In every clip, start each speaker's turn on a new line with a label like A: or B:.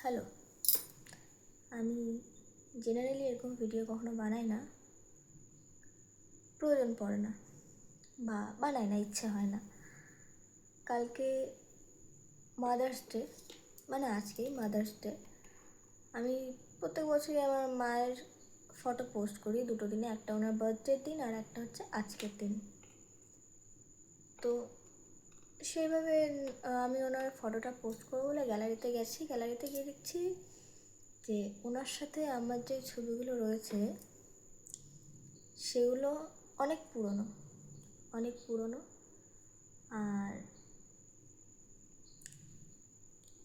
A: Hello. আমি generally এরকম video কখনো বানাই না, প্রয়োজন পড়ে না বা বানাই না, ইচ্ছে হয় না। কালকে মাদার্স ডে, মানে আজকেই মাদার্স ডে। আমি প্রত্যেক বছরই আমার মায়ের ফটো পোস্ট করি দুটো দিনে, একটা ওনার বার্থডের দিন আর একটা হচ্ছে আজকের দিন। তো সেইভাবে আমি ওনার ফটোটা পোস্ট করবো বলে গ্যালারিতে গেছি। গ্যালারিতে গিয়ে দেখছি যে ওনার সাথে আমার যে ছবিগুলো রয়েছে সেগুলো অনেক পুরনো, অনেক পুরনো। আর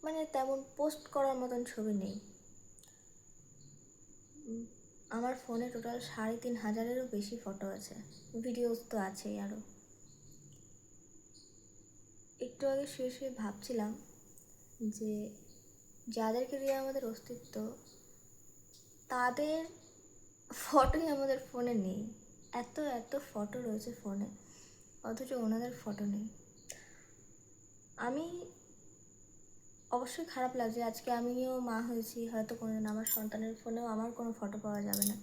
A: মানে তেমন পোস্ট করার মতন ছবি নেই। আমার ফোনে টোটাল ৩,৫০০-এরও বেশি ফটো আছে, ভিডিওস তো আছেই আরও। একটু আগে শুয়ে শুয়ে ভাবছিলাম যে যাদেরকে দিয়ে আমাদের অস্তিত্ব, তাদের ফটোই আমাদের ফোনে নেই। এত এত ফটো রয়েছে ফোনে, অথচ ওনাদের ফটো নেই। আমি অবশ্যই খারাপ লাগছে, আজকে আমিও মা হয়েছি, হয়তো কোনোদিন আমার সন্তানের ফোনেও আমার কোনো ফটো পাওয়া যাবে না।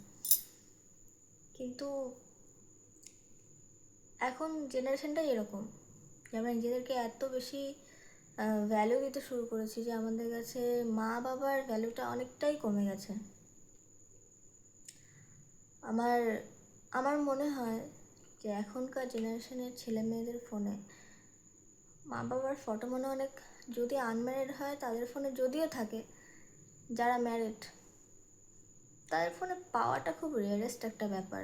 A: কিন্তু এখন জেনারেশনটাই এরকম যে আমরা নিজেদেরকে এত বেশি ভ্যালু দিতে শুরু করেছি যে আমাদের কাছে মা বাবার ভ্যালুটা অনেকটাই কমে গেছে। আমার আমার মনে হয় যে এখনকার জেনারেশনের ছেলে মেয়েদের ফোনে মা বাবার ফটো মনে অনেক, যদি আনম্যারিড হয় তাদের ফোনে যদিও থাকে, যারা ম্যারিড তাদের ফোনে পাওয়াটা খুব রেয়ারেস্ট একটা ব্যাপার।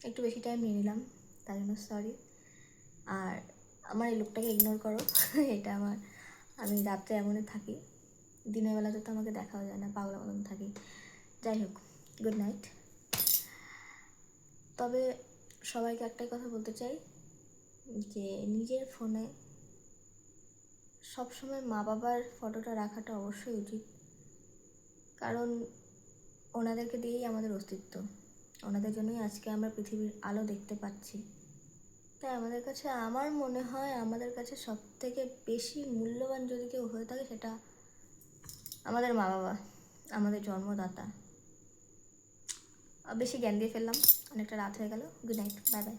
A: একটু বেশি টাইম নিয়ে নিলাম, তার জন্য সরি। আর আমার এই লুকটাকে ইগনোর করো এটা আমি রাত্রে এমনই থাকি, দিনের বেলাতে তো আমাকে দেখাও যায় না, পাগলা মতন থাকি। যাই হোক, গুড নাইট। তবে সবাইকে একটাই কথা বলতে চাই যে নিজের ফোনে সবসময় মা বাবার ফটোটা রাখাটা অবশ্যই উচিত, কারণ ওনাদেরকে দিয়েই আমাদের অস্তিত্ব, ওনাদের জন্যই আজকে আমরা পৃথিবীর আলো দেখতে পাচ্ছি। তাই আমাদের কাছে, আমার মনে হয় আমাদের কাছে সবথেকে বেশি মূল্যবান যদি কেউ হয়ে থাকে সেটা আমাদের মা বাবা, আমাদের জন্মদাতা। বেশি জ্ঞান দিয়ে ফেললাম, অনেকটা রাত হয়ে গেল। Good night, bye bye.